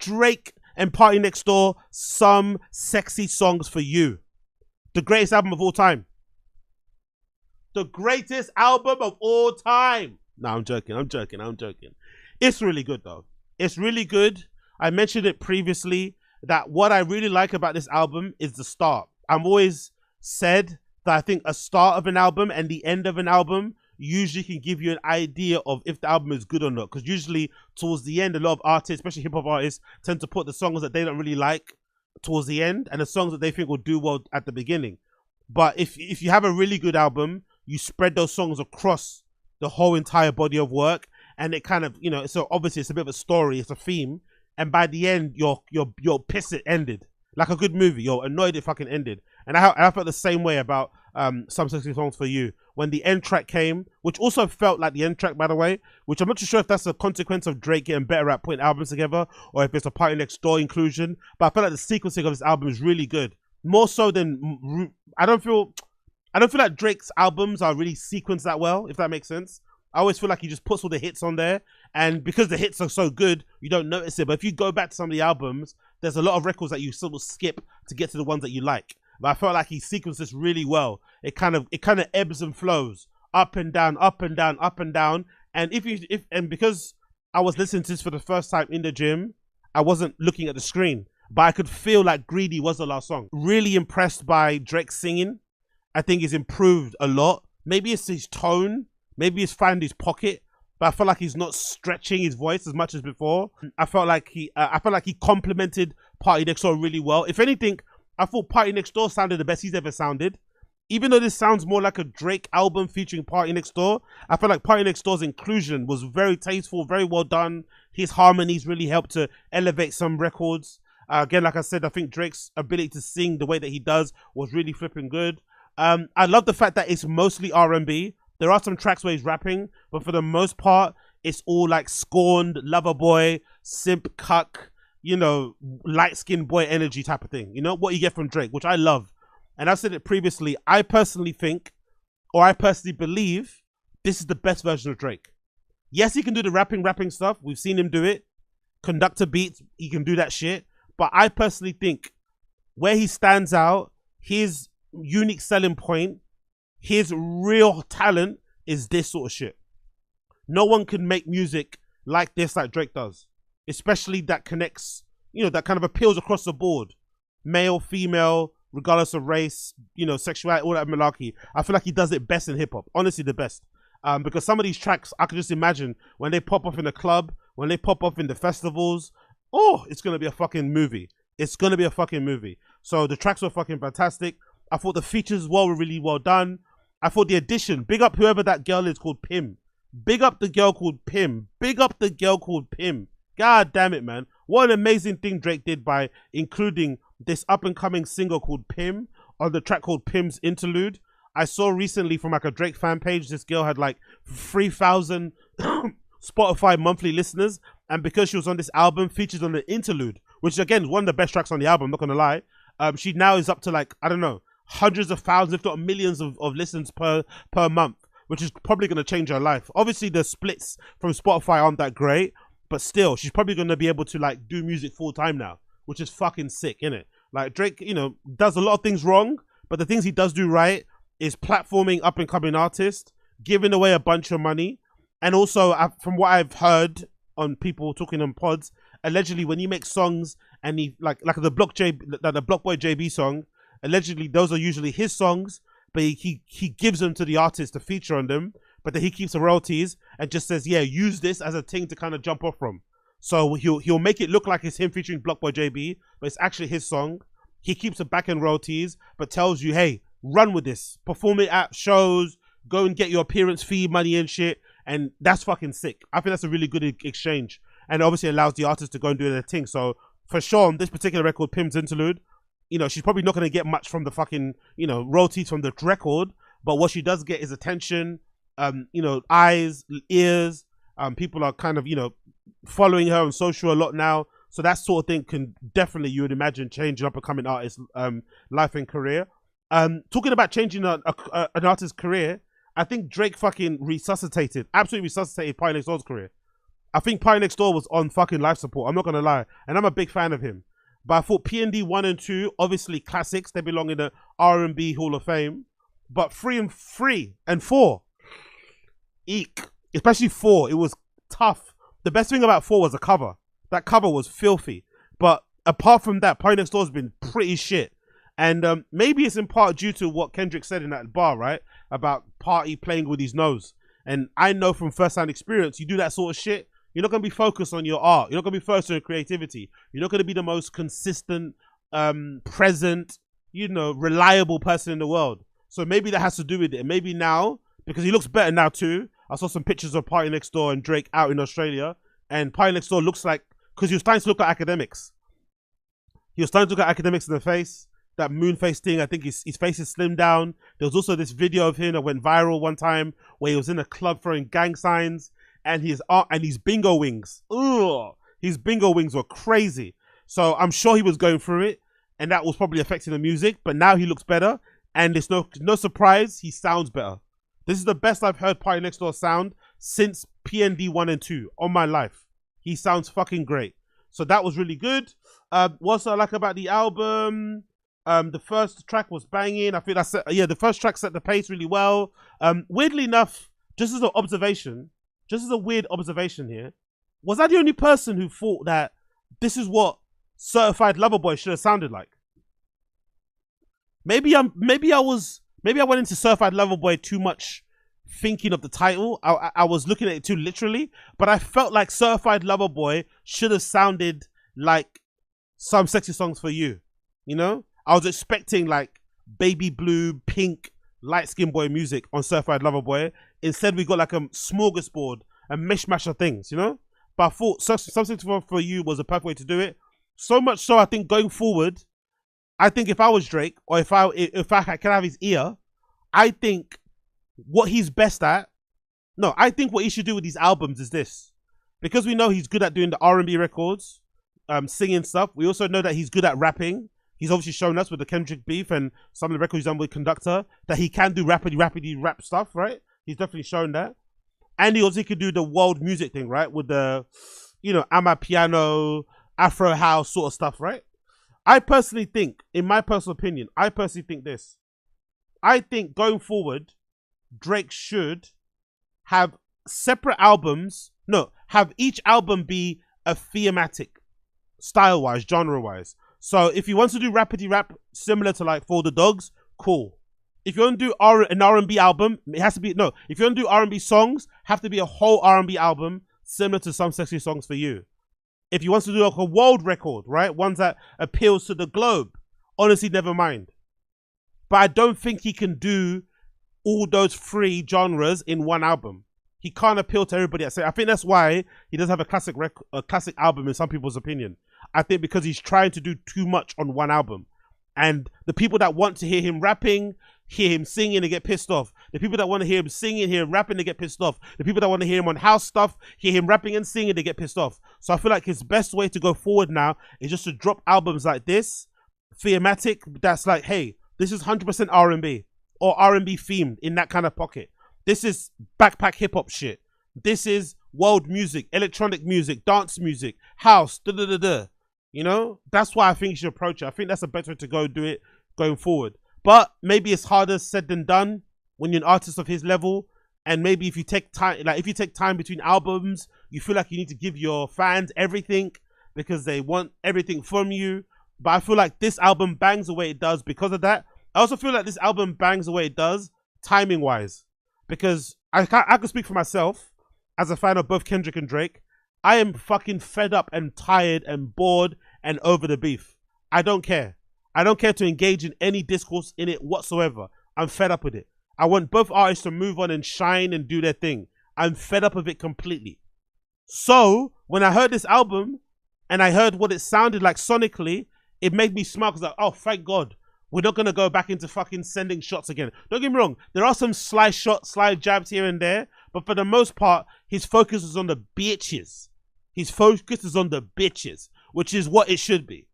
Drake and Partynextdoor, Some Sexy Songs for You. The greatest album of all time. The greatest album of all time. No, I'm joking. It's really good though. It's really good. I mentioned it previously that what I really like about this album is the start. I'm always said that I think a start of an album and the end of an album usually can give you an idea of if the album is good or not. Because usually towards the end, a lot of artists, especially hip hop artists, tend to put the songs that they don't really like towards the end and the songs that they think will do well at the beginning. But if you have a really good album, you spread those songs across the whole entire body of work, and it kind of, you know, so obviously it's a bit of a story, it's a theme, and by the end you're pissed it ended. Like a good movie, you're annoyed it fucking ended. And I felt the same way about Some Sexy Songs for You. When the end track came, which also felt like the end track, by the way, which I'm not too sure if that's a consequence of Drake getting better at putting albums together or if it's a Partynextdoor inclusion, but I felt like the sequencing of this album is really good. More so than, I don't feel like Drake's albums are really sequenced that well, if that makes sense. I always feel like he just puts all the hits on there, and because the hits are so good, you don't notice it. But if you go back to some of the albums, there's a lot of records that you sort of skip to get to the ones that you like. But I felt like he sequenced this really well. It kind of ebbs and flows, up and down, up and down, up and down. And because I was listening to this for the first time in the gym, I wasn't looking at the screen, but I could feel like Greedy was the last song. Really impressed by Drake's singing. I think he's improved a lot. Maybe it's his tone. Maybe he's found his pocket, but I felt like he's not stretching his voice as much as before. I felt like he complemented Partynextdoor really well. If anything, I thought Partynextdoor sounded the best he's ever sounded. Even though this sounds more like a Drake album featuring Partynextdoor, I felt like Partynextdoor's inclusion was very tasteful, very well done. His harmonies really helped to elevate some records. Again, like I said, I think Drake's ability to sing the way that he does was really flipping good. I love the fact that it's mostly R&B. There are some tracks where he's rapping, but for the most part, it's all like scorned, lover boy, simp cuck, you know, light-skinned boy energy type of thing. You know, what you get from Drake, which I love. And I've said it previously, I personally think, or I personally believe, this is the best version of Drake. Yes, he can do the rapping stuff. We've seen him do it. Conductor beats, he can do that shit. But I personally think where he stands out, his unique selling point, his real talent is this sort of shit. No one can make music like this, like Drake does. Especially that connects, you know, that kind of appeals across the board. Male, female, regardless of race, you know, sexuality, all that malarkey. I feel like he does it best in hip hop. Honestly, the best. Because some of these tracks, I can just imagine when they pop off in a club, when they pop off in the festivals, oh, it's going to be a fucking movie. It's going to be a fucking movie. So the tracks were fucking fantastic. I thought the features as well were really well done. I thought the addition, big up whoever that girl is called Pim. Big up the girl called Pim. Big up the girl called Pim. God damn it, man. What an amazing thing Drake did by including this up-and-coming single called Pim on the track called Pim's Interlude. I saw recently from like a Drake fan page, this girl had like 3,000 Spotify monthly listeners. And because she was on this album, featured on the Interlude, which again is one of the best tracks on the album, I'm not going to lie. She now is up to like, I don't know, hundreds of thousands, if not millions of listens per month, which is probably going to change her life. Obviously, the splits from Spotify aren't that great, but still, she's probably going to be able to like do music full time now, which is fucking sick, innit? Like Drake, you know, does a lot of things wrong, but the things he does do right is platforming up and coming artists, giving away a bunch of money, and also from what I've heard on people talking on pods, allegedly when he makes songs and he like the Block Boy JB song, allegedly those are usually his songs, but he gives them to the artist to feature on them, but then he keeps the royalties and just says, yeah, use this as a thing to kind of jump off from. So he'll make it look like it's him featuring Block Boy JB, but it's actually his song. He keeps the back end royalties, but tells you, hey, run with this, perform it at shows, go and get your appearance fee money and shit, and that's fucking sick. I think that's a really good exchange, and obviously allows the artist to go and do their thing. So for sure, on this particular record, Pim's Interlude, you know, she's probably not going to get much from the fucking, you know, royalties from the record, but what she does get is attention, you know, eyes, ears. People are kind of, you know, following her on social a lot now. So that sort of thing can definitely, you would imagine, change an up-and-coming artist's life and career. Talking about changing an artist's career, I think Drake fucking absolutely resuscitated Partynextdoor's career. I think Partynextdoor was on fucking life support. I'm not gonna lie, and I'm a big fan of him. But I thought P&D 1 and 2, obviously classics. They belong in the R&B Hall of Fame. But 3 and 4, eek. Especially 4, it was tough. The best thing about 4 was the cover. That cover was filthy. But apart from that, Partynextdoor has been pretty shit. And maybe it's in part due to what Kendrick said in that bar, right? About Party playing with his nose. And I know from first-hand experience, you do that sort of shit, you're not going to be focused on your art. You're not going to be focused on your creativity. You're not going to be the most consistent, present, reliable person in the world. So maybe that has to do with it. And maybe now, because he looks better now too. I saw some pictures of Partynextdoor and Drake out in Australia. And Partynextdoor looks like, because he was starting to look at academics. He was starting to look at academics in the face. That moon face thing, I think his face is slimmed down. There was also this video of him that went viral one time where he was in a club throwing gang signs and his bingo wings. Ugh, his bingo wings were crazy. So I'm sure he was going through it and that was probably affecting the music, but now he looks better and it's no surprise, he sounds better. This is the best I've heard Partynextdoor sound since PND 1 and 2 on my life. He sounds fucking great. So that was really good. What I like about the album, the first track was banging. I think the first track set the pace really well. Weirdly enough, just as a weird observation here, was I the only person who thought that this is what Certified Lover Boy should have sounded like? Maybe I went into Certified Lover Boy too much thinking of the title. I was looking at it too literally, but I felt like Certified Lover Boy should have sounded like Some Sexy Songs for You, I was expecting like baby blue, pink, light skin boy music on Certified Lover Boy. Instead, we got like a smorgasbord, a mishmash of things, But I thought Something for You was a perfect way to do it. So much so, I think going forward, I think if I was Drake, or if I can have his ear, I think what he's best at, I think what he should do with these albums is this. Because we know he's good at doing the R&B records, singing stuff. We also know that he's good at rapping. He's obviously shown us with the Kendrick beef and some of the records he's done with Conductor that he can do rapidly rap stuff, right? He's definitely shown that. And he also could do the world music thing, right? With the, Amapiano, Afro house sort of stuff, right? I personally think, in my personal opinion, this. I think going forward, Drake should have separate albums. Have each album be a thematic, style-wise, genre-wise. So if he wants to do rapidy rap similar to like For the Dogs, cool. If you want to do an R&B album, it has to be, if you want to do R&B songs, have to be a whole R&B album similar to Some Sexy Songs for You. If he wants to do like a world record, right, ones that appeals to the globe, honestly, never mind. But I don't think he can do all those 3 genres in one album. He can't appeal to everybody. I think that's why he doesn't have a classic album in some people's opinion. I think because he's trying to do too much on one album. And the people that want to hear him rapping, hear him singing and get pissed off. The people that want to hear him singing, hear him rapping, they get pissed off. The people that want to hear him on house stuff, hear him rapping and singing, they get pissed off. So I feel like his best way to go forward now is just to drop albums like this, thematic, that's like, hey, this is 100% R&B or R&B themed in that kind of pocket. This is backpack hip-hop shit. This is world music, electronic music, dance music, house, da-da-da-da. That's why I think you should approach it. I think that's a better way to go do it going forward. But maybe it's harder said than done when you're an artist of his level. And maybe if you take time between albums, you feel like you need to give your fans everything because they want everything from you. But I feel like this album bangs the way it does because of that. I also feel like this album bangs the way it does timing-wise. Because I can speak for myself as a fan of both Kendrick and Drake. I am fucking fed up and tired and bored and over the beef. I don't care. I don't care to engage in any discourse in it whatsoever. I'm fed up with it. I want both artists to move on and shine and do their thing. I'm fed up of it completely. So, when I heard this album and I heard what it sounded like sonically, it made me smile because oh, thank God. We're not going to go back into fucking sending shots again. Don't get me wrong. There are some sly shots, sly jabs here and there. But for the most part, his focus is on the bitches. His focus is on the bitches, which is what it should be.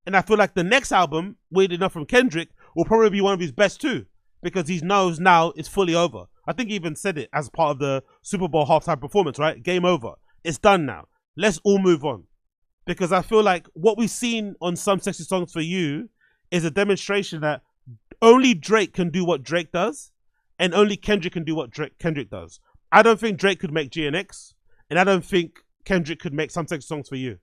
And I feel like the next album, weird enough from Kendrick, will probably be one of his best too. Because he knows now it's fully over. I think he even said it as part of the Super Bowl halftime performance, right? Game over. It's done now. Let's all move on. Because I feel like what we've seen on Some Sexy Songs for You is a demonstration that only Drake can do what Drake does, and only Kendrick can do what Kendrick does. I don't think Drake could make GNX, and I don't think Kendrick could make Some Sexy Songs for You.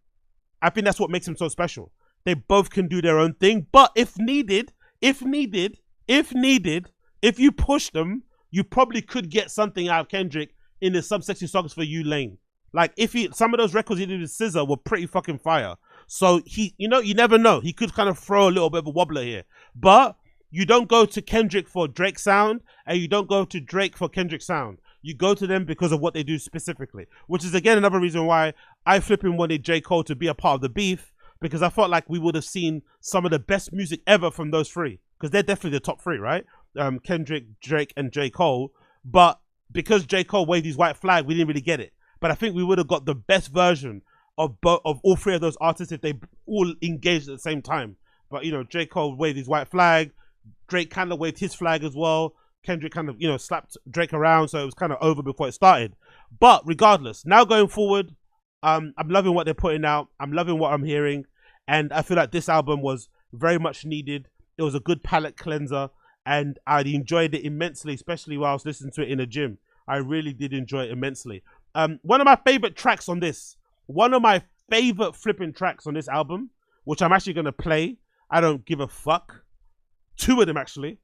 I think that's what makes him so special. They both can do their own thing, but if needed, if you push them, you probably could get something out of Kendrick in the Some Sexy Songs for You lane. Like some of those records he did with SZA were pretty fucking fire. So you never know. He could kind of throw a little bit of a wobbler here. But you don't go to Kendrick for Drake sound, and you don't go to Drake for Kendrick sound. You go to them because of what they do specifically, which is again another reason why I flipping wanted J. Cole to be a part of the beef, because I felt like we would have seen some of the best music ever from those three, because they're definitely the top three, right? Kendrick, Drake, and J. Cole. But because J. Cole waved his white flag, we didn't really get it. But I think we would have got the best version of all three of those artists if they all engaged at the same time. But J. Cole waved his white flag, Drake kind of waved his flag as well. Kendrick kind of, slapped Drake around, so it was kind of over before it started. But regardless, now going forward, I'm loving what they're putting out. I'm loving what I'm hearing. And I feel like this album was very much needed. It was a good palate cleanser, and I enjoyed it immensely, especially while I was listening to it in the gym. I really did enjoy it immensely. One of my favorite tracks on this, one of my favorite flipping tracks on this album, which I'm actually going to play, I don't give a fuck. Two of them actually.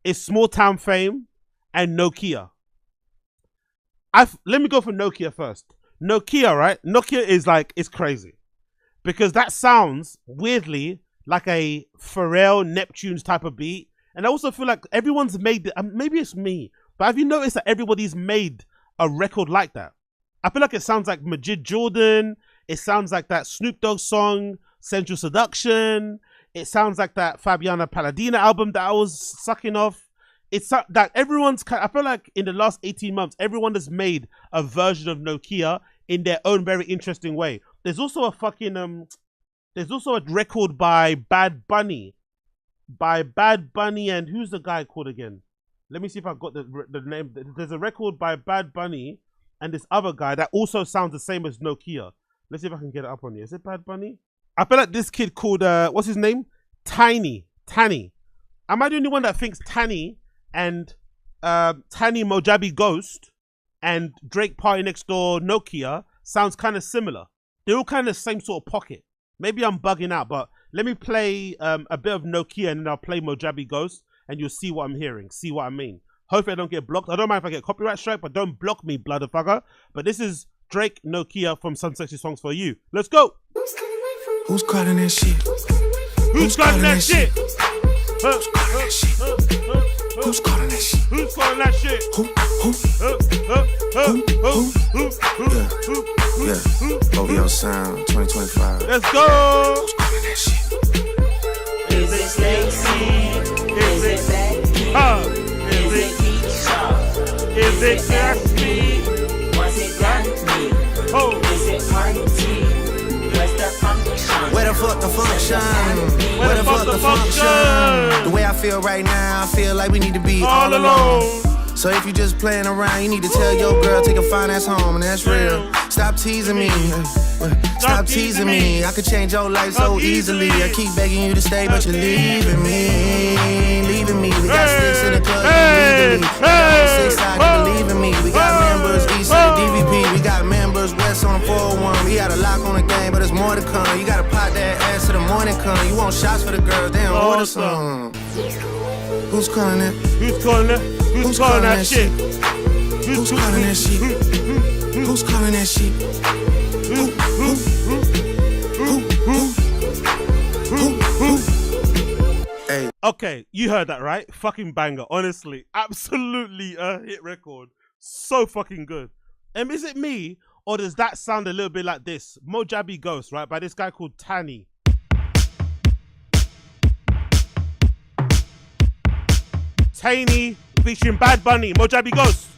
Is Small Town Fame and Nokia. Let me go for Nokia first. Nokia, right? Nokia is it's crazy. Because that sounds weirdly like a Pharrell Neptunes type of beat. And I also feel like everyone's made, maybe it's me, but have you noticed that everybody's made a record like that? I feel like it sounds like Majid Jordan. It sounds like that Snoop Dogg song, Sensual Seduction. It sounds like that Fabiana Palladina album that I was sucking off. It's that everyone's, I feel like in the last 18 months, everyone has made a version of Nokia in their own very interesting way. There's also a fucking, there's also a record by Bad Bunny. And who's the guy called again? Let me see if I've got the name. There's a record by Bad Bunny and this other guy that also sounds the same as Nokia. Let's see if I can get it up on here. Is it Bad Bunny? I feel like this kid called, what's his name? Tanny. Am I the only one that thinks Tanny and Tanny Mojabi Ghost and Drake Partynextdoor Nokia sounds kind of similar? They're all kind of the same sort of pocket. Maybe I'm bugging out, but let me play a bit of Nokia and then I'll play Mojabi Ghost and you'll see what I'm hearing, see what I mean. Hopefully I don't get blocked. I don't mind if I get copyright strike, but don't block me, bloodfucker. But this is Drake Nokia from Some Sexy Songs for You. Let's go. Who's calling that shit? Who's calling that shit? Who's calling that shit? Who's calling that shit? Who's calling that shit? Yeah. OVO Sound 2025. Let's go. Who's calling that shit? Is it Stacy? Is it Becky? Is it Keisha? Is it Ashley? Was it Danny? Is it Party? Where's the function? Where the fuck the function? Where the fuck the function? The way I feel right now, I feel like we need to be all alone. So if you just playing around, you need to tell your girl, take a fine ass home, and that's real. Stop teasing me. Stop teasing me. I could change your life so easily. I keep begging you to stay, but you're leaving me. Leaving me. We got sticks in the club illegally. We got 6 side, they believe in me. We got members east of the DVP. We got members west on the 401. We got a lock on the game, but there's more to come. You gotta pop that ass till the morning come. You want shots for the girls, they don't order some. Who's calling it? Who's calling it? Who's calling that shit? Who's calling that shit? Who's calling that shit? Hey. Okay, you heard that right? Fucking banger. Honestly, absolutely a hit record. So fucking good. Is it me or does that sound a little bit like this? Mojabi Ghost, right? By this guy called Tanny. Tanny featuring Bad Bunny, Mojabi Ghost.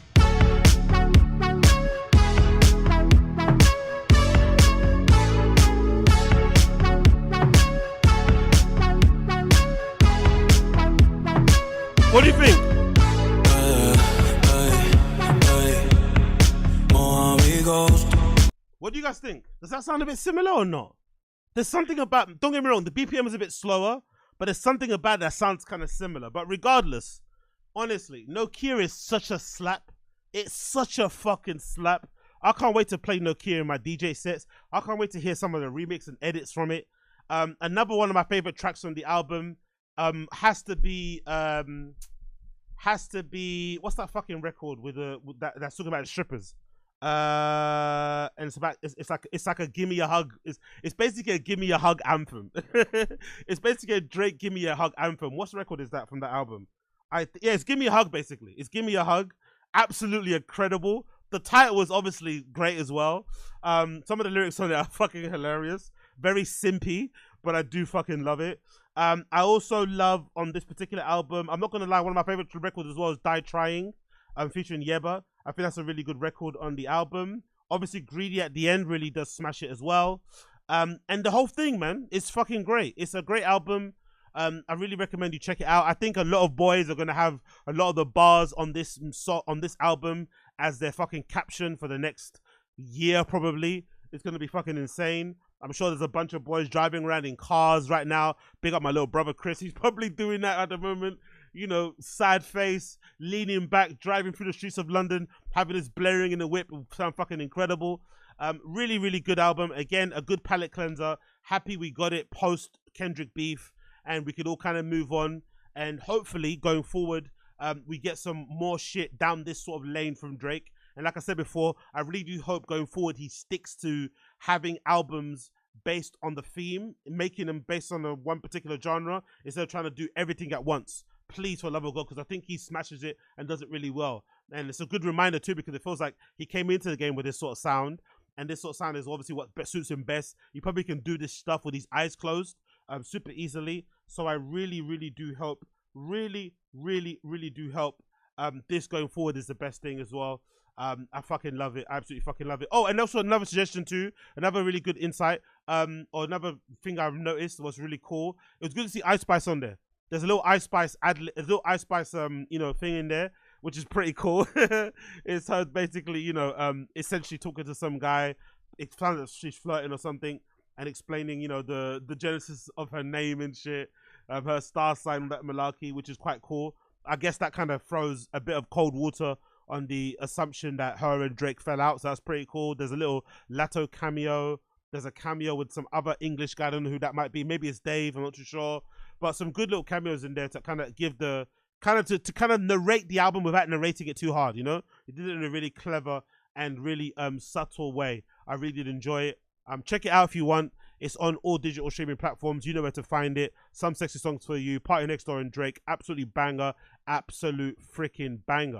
What do you think? More we ghost. guys think? Does that sound a bit similar or not? There's something about, don't get me wrong, the BPM is a bit slower, but there's something about that sounds kind of similar. But regardless, honestly, Nokia is such a slap. It's such a fucking slap. I can't wait to play Nokia in my DJ sets. I can't wait to hear some of the remix and edits from it. Another one of my favorite tracks on the album has to be what's that fucking record with that's talking about the strippers? And it's like a gimme a hug. It's basically a gimme a hug anthem. It's basically a Drake gimme a hug anthem. What record is that from that album? Yeah, it's gimme a hug basically. It's gimme a hug. Absolutely incredible. The title was obviously great as well. Some of the lyrics on it are fucking hilarious. Very simpy, but I do fucking love it. I also love on this particular album, I'm not gonna lie, one of my favorite records as well is Die Trying, featuring Yeba. I think that's a really good record on the album. Obviously, Greedy at the end really does smash it as well. And the whole thing, man, is fucking great. It's a great album. I really recommend you check it out. I think a lot of boys are gonna have a lot of the bars on this album as their fucking caption for the next year, probably. It's gonna be fucking insane. I'm sure there's a bunch of boys driving around in cars right now. Big up my little brother Chris. He's probably doing that at the moment. You know, sad face, leaning back, driving through the streets of London, having this blaring in the whip. Will sound fucking incredible. Really, really good album. Again, a good palate cleanser. Happy we got it post Kendrick beef, and we could all kind of move on. And hopefully, going forward, we get some more shit down this sort of lane from Drake. And like I said before, I really do hope going forward he sticks to having albums based on the theme, making them based on one particular genre, instead of trying to do everything at once. Please, for love of God, because I think he smashes it and does it really well. And it's a good reminder too, because it feels like he came into the game with this sort of sound, and this sort of sound is obviously what suits him best. You probably can do this stuff with his eyes closed super easily. So I really, really do hope, really, really, really do hope this going forward is the best thing as well. I fucking love it. I absolutely fucking love it. Oh, and also another suggestion too, another really good insight, or another thing I've noticed was really cool. It was good to see Ice Spice on there. There's a little Ice Spice thing in there, which is pretty cool. It's her basically, essentially talking to some guy. It sounds like she's flirting or something, and explaining, the genesis of her name and shit, her star sign, that malarkey, which is quite cool. I guess that kind of throws a bit of cold water on the assumption that her and Drake fell out, so that's pretty cool. There's a little Lato cameo. There's a cameo with some other English guy. I don't know who that might be. Maybe it's Dave. I'm not too sure. But some good little cameos in there to kind of give to narrate the album without narrating it too hard. He did it in a really clever and really subtle way. I really did enjoy it. Check it out if you want. It's on all digital streaming platforms. You know where to find it. Some Sexy Songs for You. Partynextdoor and Drake. Absolutely banger. Absolute freaking banger.